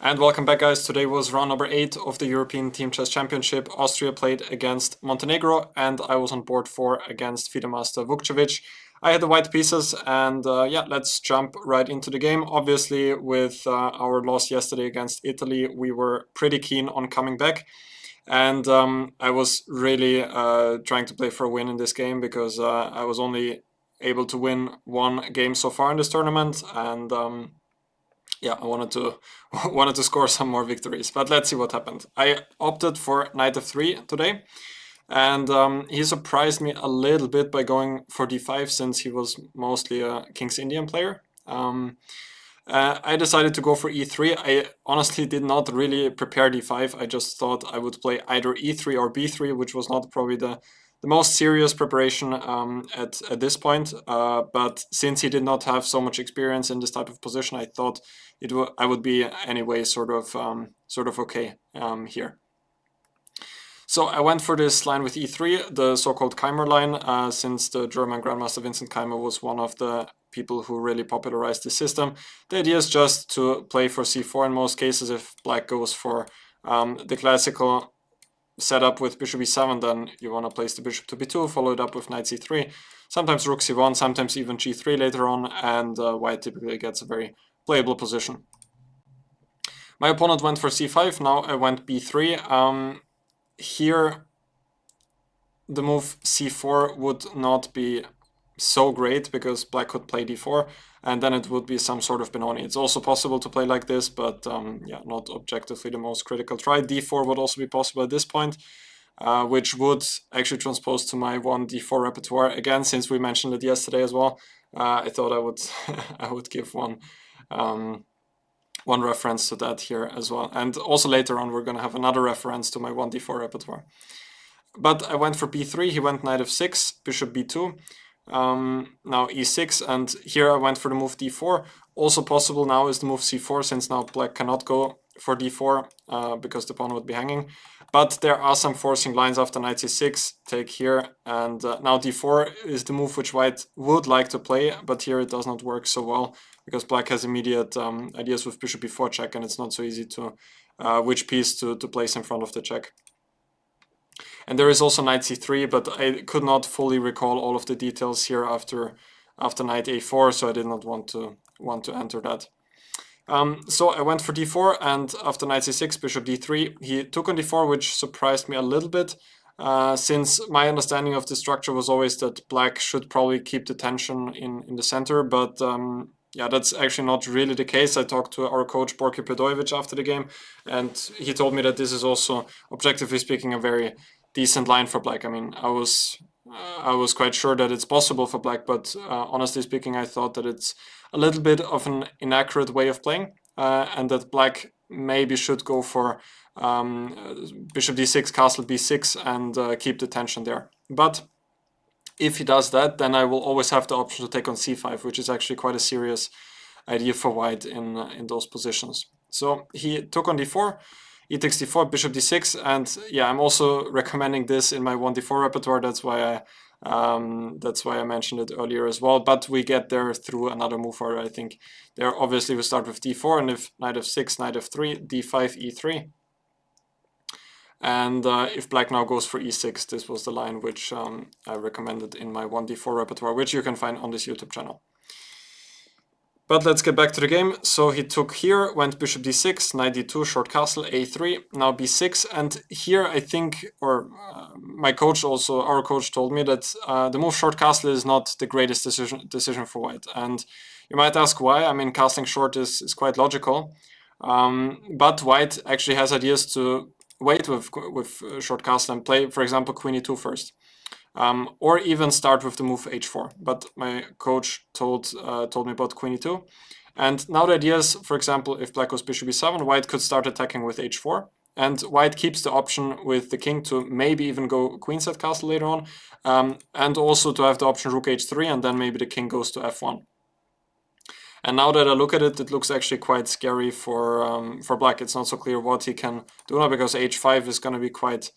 And welcome back, guys. Today was round number 8 of the European Team Chess Championship. Austria played against Montenegro, and I was on board 4 against FIDE Master Vukcevic. I had the white pieces, and yeah, let's jump right into the game. Obviously, with our loss yesterday against Italy, we were pretty keen on coming back. And I was really trying to play for a win in this game because I was only able to win 1 game so far in this tournament, and yeah, I wanted to score some more victories, but let's see what happened. I opted for knight f3 today, and he surprised me a little bit by going for d5 since he was mostly a King's Indian player. I decided to go for e3. I honestly did not really prepare d5. I just thought I would play either e3 or b3, which was not probably the most serious preparation at this point, but since he did not have so much experience in this type of position, I thought I would be anyway sort of okay here. So I went for this line with e3, the so-called Keimer line, since the German Grandmaster Vincent Keimer was one of the people who really popularized the system. The idea is just to play for c4 in most cases. If black goes for the classical setup with bishop e7, then you want to place the bishop to b2, follow it up with knight c3, sometimes rook c1, sometimes even g3 later on, and white typically gets a very playable position. My opponent went for c5, now I went b3. Here the move c4 would not be so great because black could play d4, and then it would be some sort of Benoni. It's also possible to play like this, but yeah, not objectively the most critical try. d4 would also be possible at this point, which would actually transpose to my 1d4 repertoire. Again, since we mentioned it yesterday as well, I thought I would I would give one reference to that here as well. And also later on we're going to have another reference to my 1d4 repertoire. But I went for b3, he went knight f6, bishop b2, now e6, and here I went for the move d4. Also possible now is the move c4, since now black cannot go for d4 because the pawn would be hanging. But there are some forcing lines after knight c6, take here, and now d4 is the move which white would like to play, but here it does not work so well because black has immediate ideas with bishop b4 check, and it's not so easy to which piece to place in front of the check. And there is also knight c3, but I could not fully recall all of the details here after knight a4, so I did not want to enter that. So I went for d4, and after knight c6, bishop d3, he took on d4, which surprised me a little bit, since my understanding of the structure was always that black should probably keep the tension in the center, but yeah, that's actually not really the case. I talked to our coach Borki Pedojevic after the game, and he told me that this is also, objectively speaking, a very decent line for black. I mean, I was quite sure that it's possible for black, but honestly speaking, I thought that it's a little bit of an inaccurate way of playing, and that black maybe should go for bishop d6, castle b6, and keep the tension there. But if he does that, then I will always have the option to take on c5, which is actually quite a serious idea for white in those positions. So he took on d4, e takes d4, bishop d6, and yeah, I'm also recommending this in my 1d4 repertoire. That's why I mentioned it earlier as well. But we get there through another move order. I think there obviously we start with d4, and if knight f6, knight f3, d5, e3. And if black now goes for e6, this was the line which I recommended in my 1d4 repertoire, which you can find on this YouTube channel. But let's get back to the game. So he took here, went bishop d6, knight d2, short castle, a3, now b6. And here I think, or my coach also, our coach told me that the move short castle is not the greatest decision for white. And you might ask why. I mean, castling short is quite logical. But white actually has ideas to wait with short castle and play, for example, queen e2 first. Or even start with the move h4. But my coach told me about queen e2. And now the idea is, for example, if black goes bishop e7, white could start attacking with h4. And white keeps the option with the king to maybe even go queenside castle later on. And also to have the option rook h3, and then maybe the king goes to f1. And now that I look at it, it looks actually quite scary for black. It's not so clear what he can do now, because h5 is going to be quite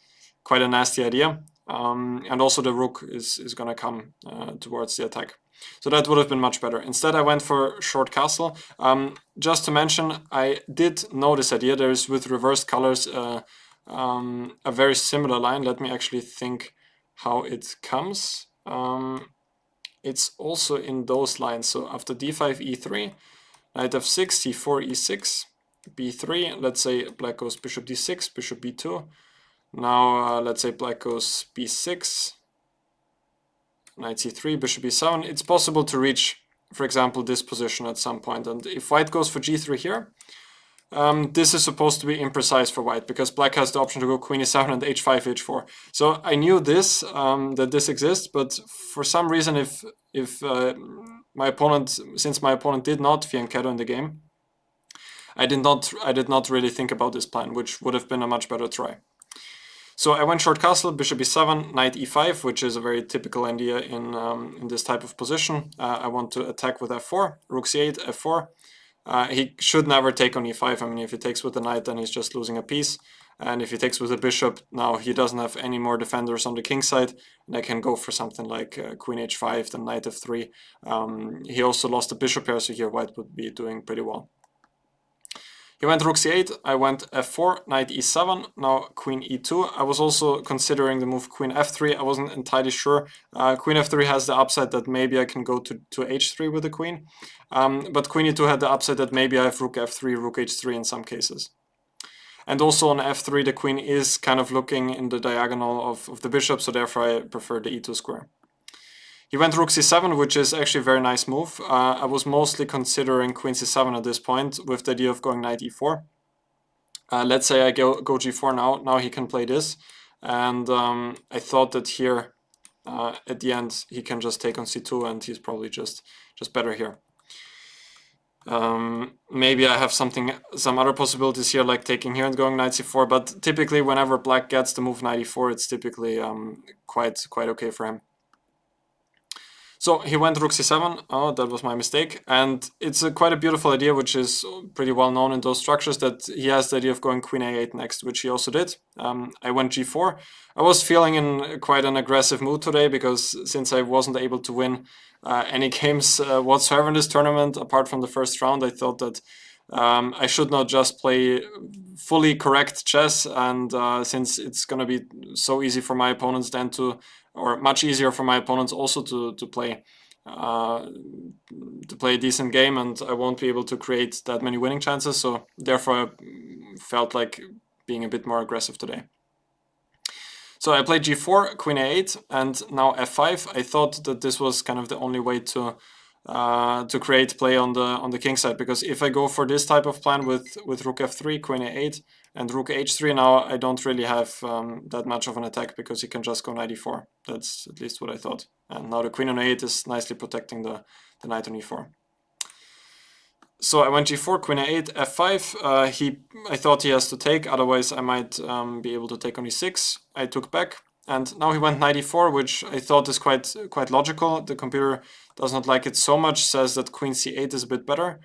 a nasty idea. And also the rook is going to come towards the attack. So that would have been much better. Instead, I went for short castle. Just to mention, I did know this idea. There's with reversed colors a very similar line. Let me actually think how it comes. It's also in those lines. So after d5, e3, knight f6, c4, e6, b3. Let's say black goes bishop d6, bishop b2. Now let's say black goes b6, knight c3, bishop e7. It's possible to reach, for example, this position at some point. And if white goes for g3 here, this is supposed to be imprecise for white because black has the option to go queen e7 and h5, h4. So I knew this, that this exists, but for some reason, if my opponent, since my opponent did not fianchetto in the game, I did not really think about this plan, which would have been a much better try. So I went short castle, bishop e7, knight e5, which is a very typical idea in this type of position. I want to attack with f4, rook c8, f4. He should never take on e5. I mean, if he takes with the knight, then he's just losing a piece. And if he takes with the bishop, now he doesn't have any more defenders on the king side. And I can go for something like queen h5, then knight f3. He also lost the bishop here, so here white would be doing pretty well. He went rook c8, I went f4, knight e7, now queen e2. I was also considering the move queen f3. I wasn't entirely sure. Queen f3 has the upside that maybe I can go to h3 with the queen. But queen e2 had the upside that maybe I have rook f3, rook h3 in some cases. And also on f3, the queen is kind of looking in the diagonal of the bishop, so therefore I prefer the e2 square. He went rook c7, which is actually a very nice move. I was mostly considering queen c7 at this point with the idea of going knight e4. Let's say I go g4 now. Now he can play this. And I thought that here, at the end, he can just take on c2 and he's probably just better here. Maybe I have some other possibilities here, like taking here and going knight c4. But typically, whenever black gets the move knight e4, it's typically quite okay for him. So he went rook c7, oh, that was my mistake, and it's quite a beautiful idea, which is pretty well known in those structures, that he has the idea of going queen a8 next, which he also did. I went g4. I was feeling in quite an aggressive mood today, because since I wasn't able to win any games whatsoever in this tournament, apart from the first round, I thought that I should not just play fully correct chess, and since it's going to be so easy for my opponents then to, or much easier for my opponents also to play a decent game, and I won't be able to create that many winning chances, so therefore I felt like being a bit more aggressive today. So I played g4, queen a8, and now f5. I thought that this was kind of the only way to create play on the king side, because if I go for this type of plan with rook f3, queen a8, and rook h3, now I don't really have that much of an attack, because he can just go knight e4. That's at least what I thought. And now the queen on a8 is nicely protecting the knight on e4. So I went g4, queen a8, f5. I thought he has to take, otherwise I might be able to take on e6. I took back, and now he went knight e4, which I thought is quite logical. The computer does not like it so much, says that queen c8 is a bit better.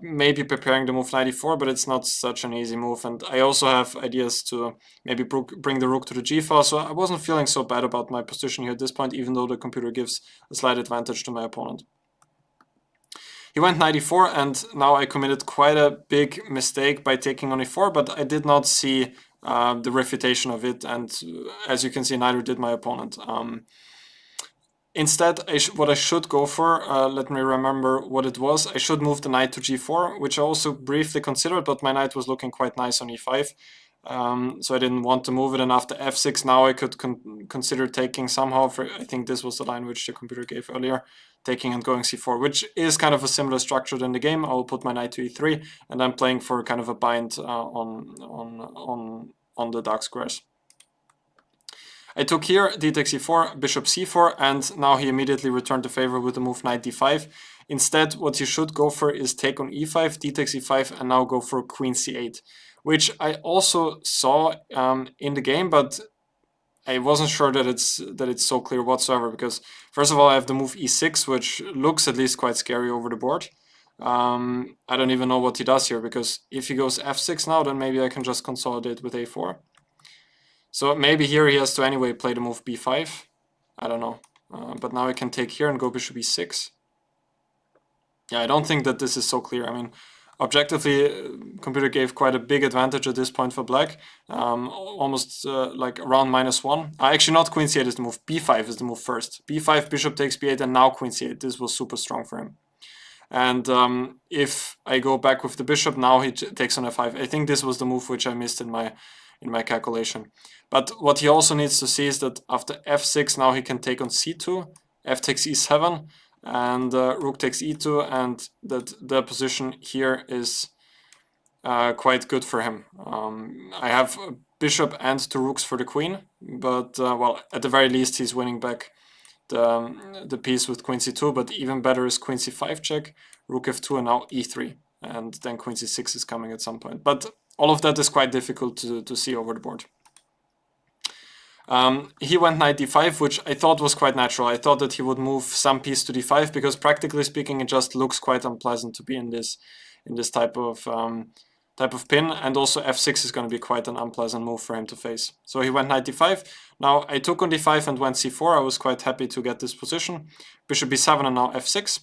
Maybe preparing the move knight e4, but it's not such an easy move. And I also have ideas to maybe bring the rook to the g file, so I wasn't feeling so bad about my position here at this point, even though the computer gives a slight advantage to my opponent. He went knight e4, and now I committed quite a big mistake by taking on e4, but I did not see the refutation of it, and as you can see, neither did my opponent. Instead, what I should go for, let me remember what it was. I should move the knight to g4, which I also briefly considered, but my knight was looking quite nice on e5. So I didn't want to move it, and after f6 now I could consider taking somehow. I think this was the line which the computer gave earlier, taking and going c4, which is kind of a similar structure than the game. I will put my knight to e3, and I'm playing for kind of a bind on the dark squares. I took here, d takes e4, bishop c4, and now he immediately returned the favor with the move knight d5. Instead, what you should go for is take on e5, d takes e5, and now go for queen c8, which I also saw in the game, but I wasn't sure that it's so clear whatsoever, because first of all I have the move e6, which looks at least quite scary over the board. I don't even know what he does here, because if he goes f6 now, then maybe I can just consolidate with a4. So maybe here he has to anyway play the move b5. I don't know. but now I can take here and go bishop e6. Yeah, I don't think that this is so clear. I mean, objectively, computer gave quite a big advantage at this point for black, almost like around -1. Actually, not queen c8 is the move. b5 is the move first. b5, bishop takes b8, and now queen c8. This was super strong for him. And if I go back with the bishop, now he takes on f5. I think this was the move which I missed in my calculation. But what he also needs to see is that after f6, now he can take on c2, f takes e7, and rook takes e2, and that the position here is quite good for him. I have a bishop and 2 rooks for the queen, but well, at the very least he's winning back the piece with queen c2, but even better is queen c5 check, rook f2, and now e3, and then queen c6 is coming at some point. But all of that is quite difficult to see over the board. He went knight d5, which I thought was quite natural. I thought that he would move some piece to d5, because practically speaking it just looks quite unpleasant to be in this type of pin, and also f6 is going to be quite an unpleasant move for him to face. So he went knight d5. Now I took on d5 and went c4. I was quite happy to get this position. Bishop b7 and now f6.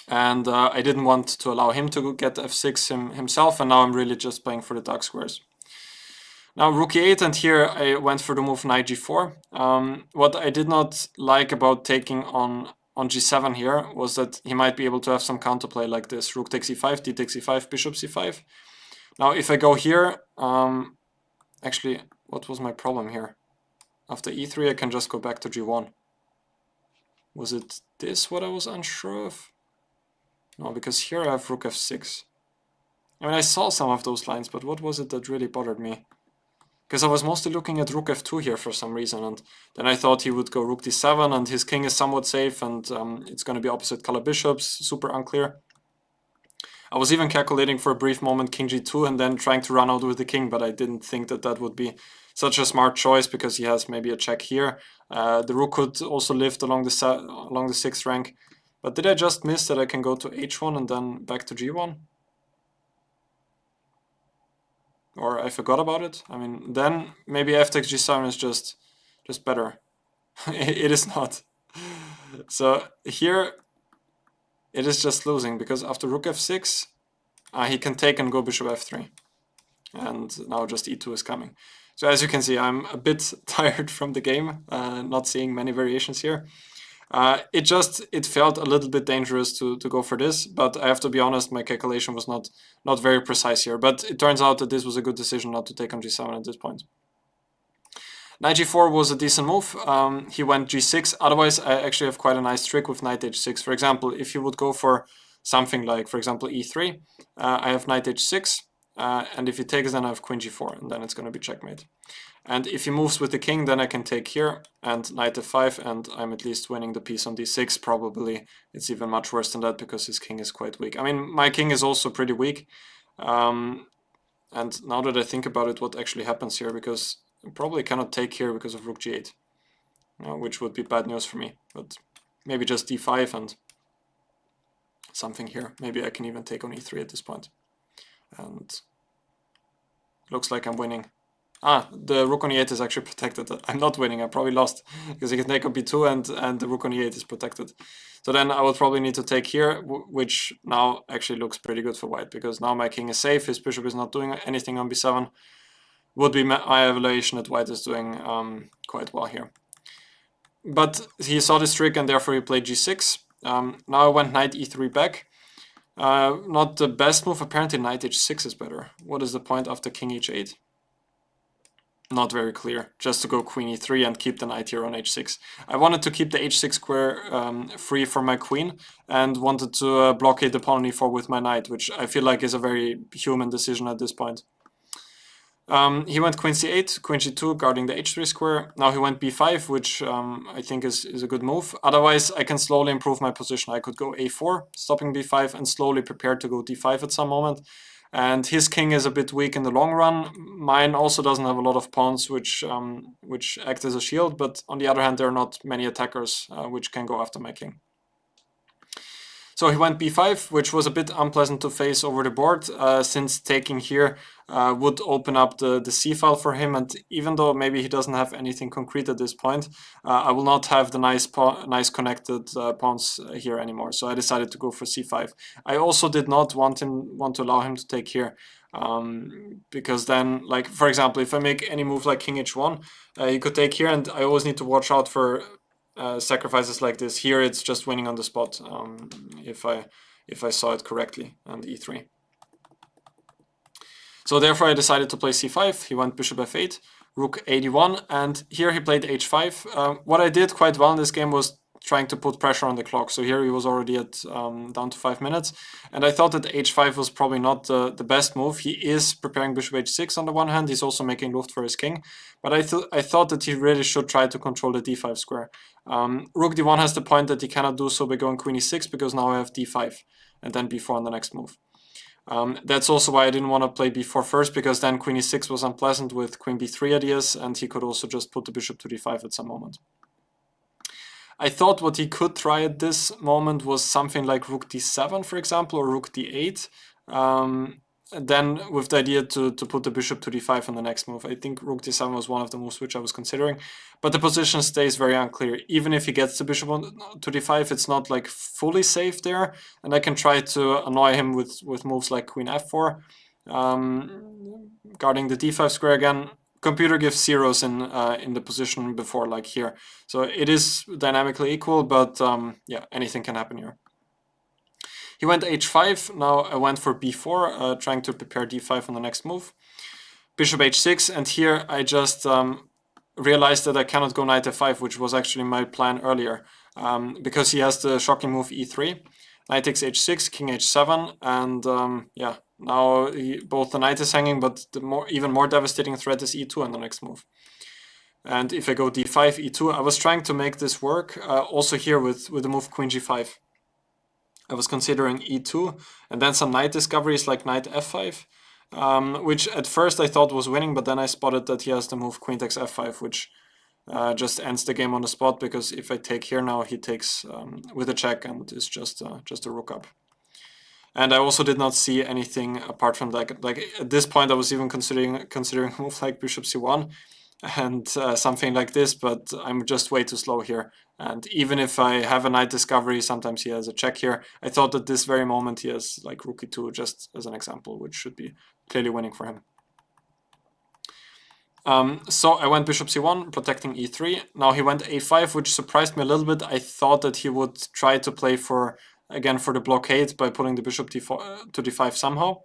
And I didn't want to allow him to get f6 himself, and now I'm really just playing for the dark squares. Now rook e8, and here I went for the move knight g4. What I did not like about taking on g7 here was that he might be able to have some counterplay like this. Rook takes e5, d takes e5, bishop c5. Now if I go here, actually, what was my problem here? After e3 I can just go back to g1. Was it this what I was unsure of? No, because here I have rook f6. I mean, I saw some of those lines, but what was it that really bothered me? Because I was mostly looking at rook f2 here for some reason, and then I thought he would go rook d7, and his king is somewhat safe, and it's going to be opposite color bishops, super unclear. I was even calculating for a brief moment king g2 and then trying to run out with the king, but I didn't think that that would be such a smart choice, because he has maybe a check here. The rook could also lift along the 6th rank. But did I just miss that I can go to h1 and then back to g1? Or I forgot about it? I mean, then maybe f takes g7 is just better. It is not. So here it is just losing, because after rook f6 he can take and go bishop f3. And now just e2 is coming. So as you can see, I'm a bit tired from the game, not seeing many variations here. It felt a little bit dangerous to go for this, but I have to be honest, my calculation was not very precise here. But it turns out that this was a good decision not to take on g7 at this point. Knight g4 was a decent move. He went g6. Otherwise, I actually have quite a nice trick with knight h6. For example, if you would go for something like, for example, e3, I have knight h6, and if he takes, then I have queen g4, and then it's going to be checkmate. And if he moves with the king, then I can take here and knight f5, and I'm at least winning the piece on d6. Probably it's even much worse than that, because his king is quite weak. I mean, my king is also pretty weak. And now that I think about it, what actually happens here, because I probably cannot take here because of rook g8, which would be bad news for me. But maybe just d5 and something here. Maybe I can even take on e3 at this point. And looks like I'm winning. The rook on e8 is actually protected. I'm not winning, I probably lost, because he can take on b2 and the rook on e8 is protected. So then I would probably need to take here, which now actually looks pretty good for white, because now my king is safe, his bishop is not doing anything on b7. Would be my evaluation that white is doing quite well here. But he saw this trick and therefore he played g6. Now I went knight e3 back. Not the best move, apparently knight h6 is better. What is the point after king h8? Not very clear, just to go queen e3 and keep the knight here on h6. I wanted to keep the h6 square free for my queen, and wanted to blockade the pawn on e4 with my knight, which I feel like is a very human decision at this point. He went queen c8, queen g2, guarding the h3 square. Now he went b5, which I think is a good move. Otherwise, I can slowly improve my position. I could go a4, stopping b5, and slowly prepare to go d5 at some moment. And his king is a bit weak in the long run. Mine also doesn't have a lot of pawns which act as a shield, but on the other hand, there are not many attackers which can go after my king. So he went b5, which was a bit unpleasant to face over the board, since taking here would open up the c file for him. And even though maybe he doesn't have anything concrete at this point, I will not have the nice connected pawns here anymore. So I decided to go for c5. I also did not want to allow him to take here, because then, like, for example, if I make any move like king h1, he could take here, and I always need to watch out for sacrifices like this. Here it's just winning on the spot, if I saw it correctly, and e3. So therefore I decided to play c5. He went bishop f8, rook a1, and here he played h5. What I did quite well in this game was trying to put pressure on the clock. So here he was already at down to 5 minutes, and I thought that h5 was probably not the best move. He is preparing bishop h6 on the one hand, he's also making luft for his king, but I thought that he really should try to control the d5 square. Rook d1 has the point that he cannot do so by going queen e6, because now I have d5 and then b4 on the next move. That's also why I didn't want to play b4 first, because then queen e6 was unpleasant with queen b3 ideas, and he could also just put the bishop to d5 at some moment. I thought what he could try at this moment was something like rook d7, for example, or rook d8. Then with the idea to put the bishop to d5 on the next move. I think rook d7 was one of the moves which I was considering, but the position stays very unclear. Even if he gets the bishop to d5, it's not like fully safe there, and I can try to annoy him with moves like queen f4, guarding the d5 square again. Computer gives zeros in the position before, like here. So it is dynamically equal, but yeah, anything can happen here. He went h5, now I went for b4, trying to prepare d5 on the next move. Bishop h6, and here I just realized that I cannot go knight f5, which was actually my plan earlier, because he has the shocking move e3. Knight takes h6, king h7, and yeah, now both the knight is hanging, but the even more devastating threat is e2 on the next move. And if I go d5, e2, I was trying to make this work, also here with the move queen g5. I was considering e2, and then some knight discoveries like knight f5, which at first I thought was winning, but then I spotted that he has the move queen takes f5, which just ends the game on the spot, because if I take here now, he takes with a check, and it's just a rook up. And I also did not see anything apart from that. Like at this point, I was even considering a move like bishop c1 and something like this, but I'm just way too slow here. And even if I have a knight discovery, sometimes he has a check here. I thought at this very moment he has like rook e2, just as an example, which should be clearly winning for him. So I went bishop c1, protecting e3. Now he went a5, which surprised me a little bit. I thought that he would try to play for the blockade by putting the bishop to d5 somehow.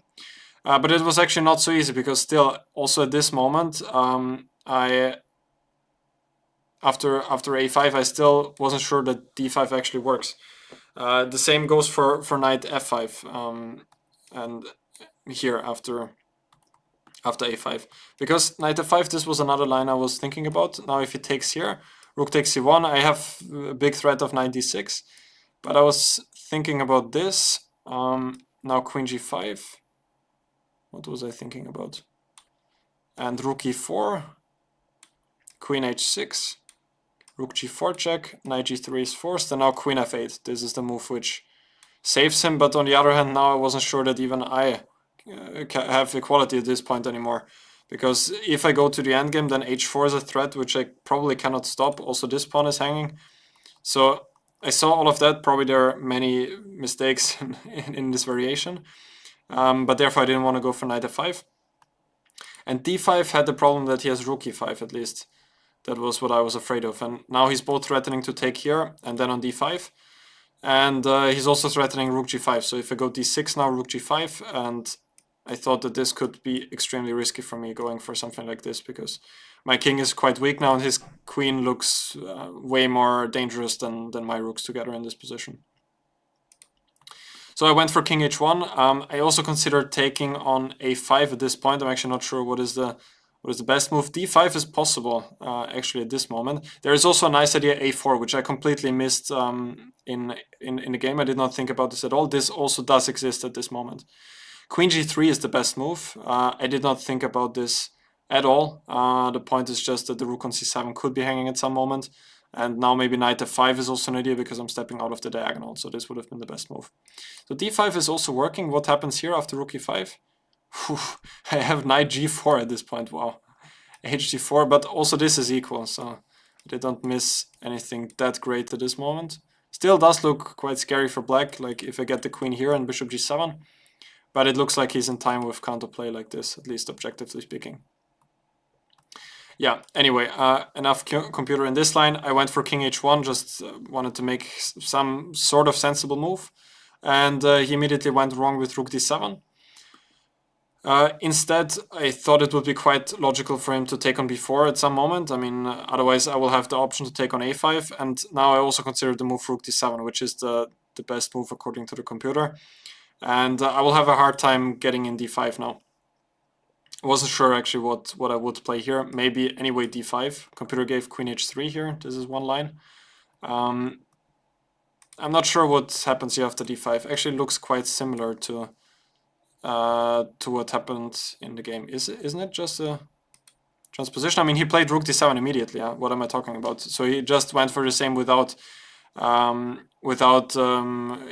But it was actually not so easy, because still, also at this moment, after a5, I still wasn't sure that d5 actually works. The same goes for knight f5, and here after a5, because knight f5, this was another line I was thinking about. Now if he takes here, rook takes c1, I have a big threat of knight d6, but I was thinking about this. Now queen g5, what was I thinking about? And rook e4, queen h6, rook g4 check, knight g3 is forced, and now queen f8. This is the move which saves him, but on the other hand, now I wasn't sure that even I have equality at this point anymore, because if I go to the endgame, then h4 is a threat which I probably cannot stop. Also this pawn is hanging, so I saw all of that. Probably there are many mistakes in this variation, but therefore I didn't want to go for knight f5. And d5 had the problem that he has rook e5 at least. That was what I was afraid of. And now he's both threatening to take here and then on d5. And he's also threatening rook g5. So if I go d6 now, rook g5, and I thought that this could be extremely risky for me going for something like this, because my king is quite weak now and his queen looks way more dangerous than my rooks together in this position. So I went for king h1. I also considered taking on a5 at this point. I'm actually not sure what is the best move. d5 is possible actually at this moment. There is also a nice idea a4, which I completely missed in the game. I did not think about this at all. This also does exist at this moment. Queen g3 is the best move. I did not think about this at all. The point is just that the rook on c7 could be hanging at some moment, And now maybe knight f5 is also an idea because I'm stepping out of the diagonal. So this would have been the best move. So d5 is also working. What happens here after rook e5? I have knight g4 at this point. Wow. hg4, but also this is equal. So they don't miss anything that great at this moment. Still does look quite scary for black, like if I get the queen here and bishop g7. But it looks like he's in time with counterplay like this, at least objectively speaking. Yeah, anyway, enough computer in this line. I went for king h1, just wanted to make some sort of sensible move. And he immediately went wrong with rook d7. Instead, I thought it would be quite logical for him to take on b4 at some moment. I mean, otherwise I will have the option to take on a5. And now I also consider the move rook d7, which is the best move according to the computer. And I will have a hard time getting in d5 now. I wasn't sure actually what I would play here. Maybe anyway d5. Computer gave queen h3 here. This is one line. I'm not sure what happens here after d5. Actually, it looks quite similar to what happened in the game. Isn't it just a transposition? I mean, he played rook d7 immediately. What am I talking about? So he just went for the same without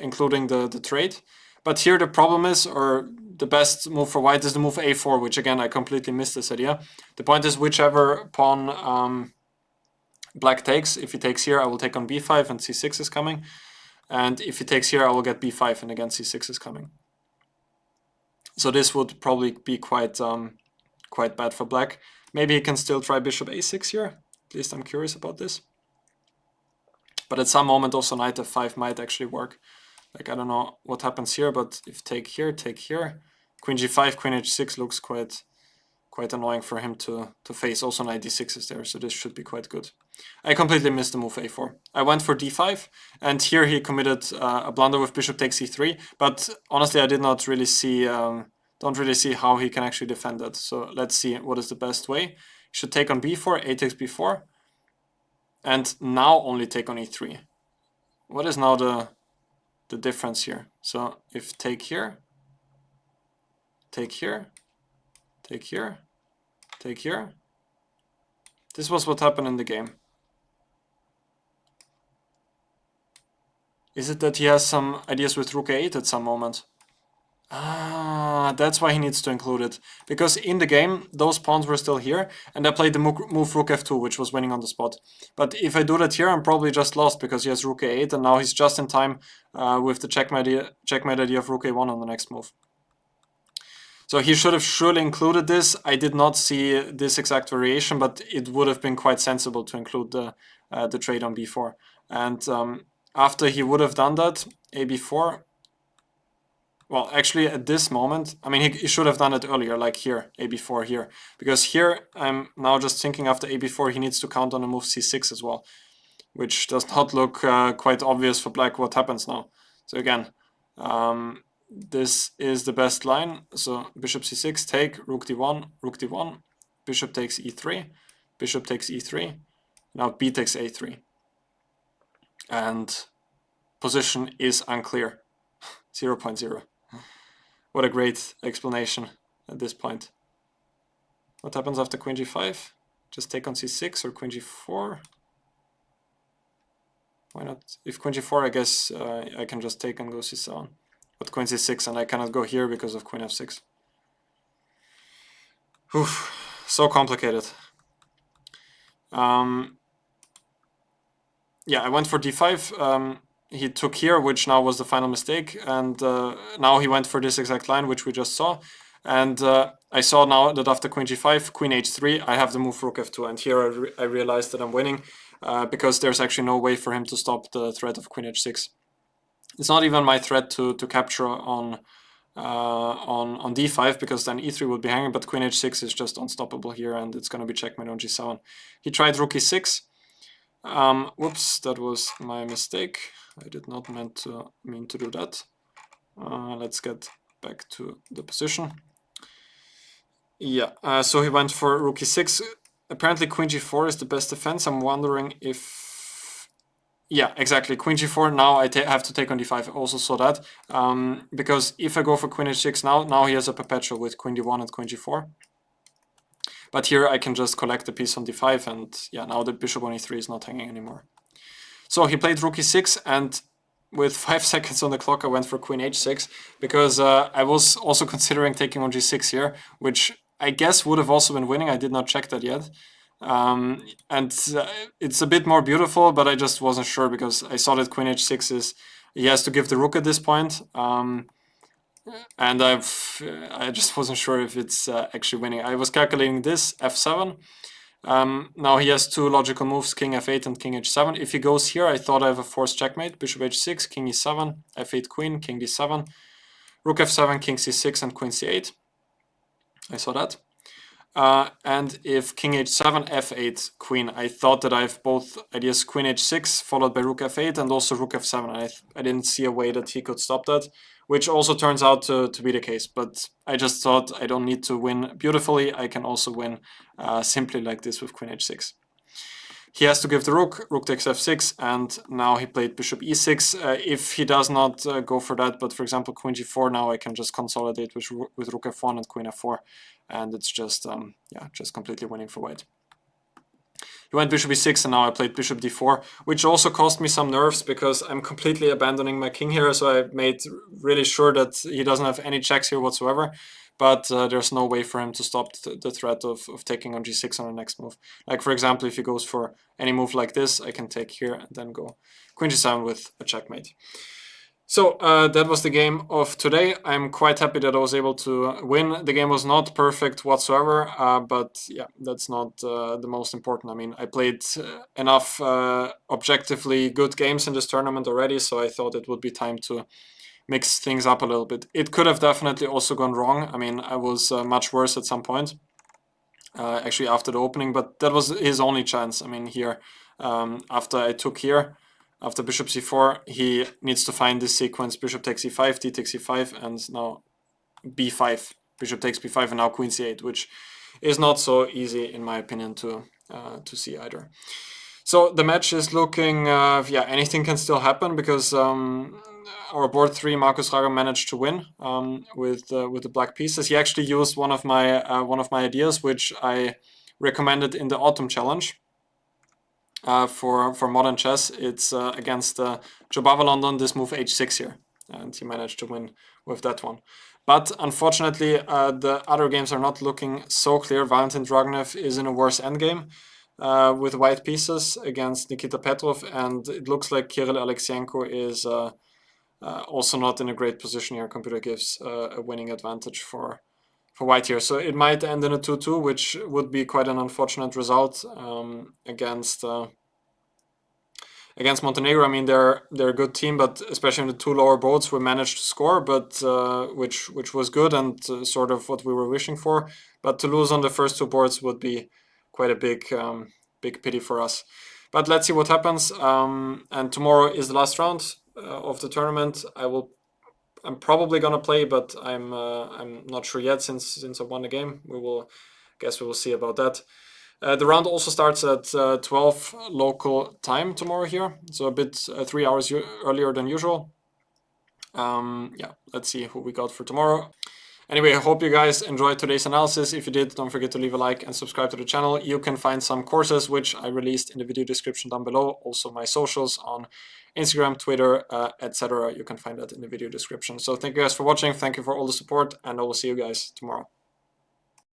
including the trade. But here the problem is, or the best move for white is the move a4, which again I completely missed this idea. The point is whichever pawn black takes, if he takes here I will take on b5 and c6 is coming. And if he takes here I will get b5 and again c6 is coming. So this would probably be quite bad for black. Maybe he can still try bishop a6 here. At least I'm curious about this. But at some moment also knight f5 might actually work. Like I don't know what happens here, but if take here, queen g5, queen h6 looks quite annoying for him to face. Also knight d6 is there, so this should be quite good. I completely missed the move a4. I went for d5, and here he committed a blunder with bishop takes e3. But honestly, I did not really see, don't really see how he can actually defend that. So let's see what is the best way. He should take on b4, a takes b4, and now only take on e3. What is now the difference here? So if take here, take here, take here, take here. This was what happened in the game. Is it that he has some ideas with rook a8 at some moment? That's why he needs to include it. Because in the game, those pawns were still here, and I played the move rook f2, which was winning on the spot. But if I do that here, I'm probably just lost, because he has rook a8, and now he's just in time with the checkmate idea of rook a1 on the next move. So he should have surely included this. I did not see this exact variation, but it would have been quite sensible to include the trade on b4. And after he would have done that, a b4, well, actually at this moment, I mean, he should have done it earlier, like here, a b4 here. Because here, I'm now just thinking after a b4, he needs to count on the move c6 as well, which does not look quite obvious for black what happens now. So again, this is the best line. So bishop c6, take, rook d1, bishop takes e3, bishop takes e3, now b takes a3. And position is unclear, 0.0. What a great explanation at this point. What happens after queen g5? Just take on c6 or queen g4? Why not? If queen g4, I guess I can just take and go c7. But queen c6, and I cannot go here because of queen f6. Oof, so complicated. Yeah, I went for d5. He took here, which now was the final mistake, and now he went for this exact line, which we just saw. And I saw now that after queen g5, queen h3, I have the move rook f2, and here I realized that I'm winning because there's actually no way for him to stop the threat of queen h6. It's not even my threat to capture on d5, because then e3 would be hanging, but queen h6 is just unstoppable here, and it's going to be checkmate on g7. He tried rook e6. Whoops, that was my mistake. I did not mean to do that. Let's get back to the position. Yeah, so he went for rook e6. Apparently queen g4 is the best defense. I'm wondering if... Yeah, exactly. Queen g4, now I have to take on d5. I also saw that. Because if I go for queen h6 now he has a perpetual with queen d1 and queen g4. But here I can just collect the piece on d5, and yeah, now the bishop on e3 is not hanging anymore. So he played rook e6, and with 5 seconds on the clock, I went for queen h6 because I was also considering taking on g6 here, which I guess would have also been winning. I did not check that yet. And it's a bit more beautiful, but I just wasn't sure because I saw that queen h6 is, he has to give the rook at this point. And I just wasn't sure if it's actually winning. I was calculating this, f7. Now he has two logical moves, king f8 and king h7. If he goes here, I thought I have a forced checkmate. Bishop h6, king e7, f8 queen, king d7, rook f7, king c6, and queen c8. I saw that. And if king h7, f8, queen, I thought that I have both ideas, queen h6 followed by rook f8 and also rook f7. I didn't see a way that he could stop that, which also turns out to be the case. But I just thought I don't need to win beautifully. I can also win simply like this with queen h6. He has to give the rook, rook takes f6, and now he played bishop e6. If he does not go for that, but for example queen g4, now I can just consolidate with rook f1 and queen f4, and it's just yeah, just completely winning for white. He went bishop e6, and now I played bishop d4, which also cost me some nerves because I'm completely abandoning my king here, so I made really sure that he doesn't have any checks here whatsoever. But there's no way for him to stop the threat of taking on g6 on the next move. Like, for example, if he goes for any move like this, I can take here and then go queen g7 with a checkmate. So that was the game of today. I'm quite happy that I was able to win. The game was not perfect whatsoever, but yeah, that's not the most important. I mean, I played enough objectively good games in this tournament already, so I thought it would be time to mix things up a little bit. It could have definitely also gone wrong. I mean, I was much worse at some point, actually after the opening, but that was his only chance. I mean, here, after I took here, after bishop c4, he needs to find this sequence. Bishop takes e5, d takes e5, and now b5. Bishop takes b5, and now queen c8, which is not so easy, in my opinion, to see either. So the match is looking, yeah, anything can still happen because our board 3, Markus Rager, managed to win with the black pieces. He actually used one of my ideas, which I recommended in the autumn challenge for modern chess. It's against Joe Bava London, this move h6 here, and he managed to win with that one. But unfortunately, the other games are not looking so clear. Valentin Dragonev is in a worse endgame with white pieces against Nikita Petrov, and it looks like Kirill Alexienko is also not in a great position here. Computer gives a winning advantage for white here. So it might end in a 2-2, which would be quite an unfortunate result against Montenegro. I mean, they're a good team, but especially in the two lower boards, we managed to score, but which was good and sort of what we were wishing for. But to lose on the first two boards would be quite a big pity for us. But let's see what happens. And tomorrow is the last round of the tournament. I'm probably gonna play, but I'm not sure yet since I won the game. We will see about that. The round also starts at 12 local time tomorrow here, so a bit 3 hours earlier than usual. Yeah, let's see who we got for tomorrow. Anyway, I hope you guys enjoyed today's analysis. If you did, don't forget to leave a like and subscribe to the channel. You can find some courses which I released in the video description down below. Also my socials on Instagram, Twitter, etc. You can find that in the video description. So thank you guys for watching. Thank you for all the support, and I will see you guys tomorrow.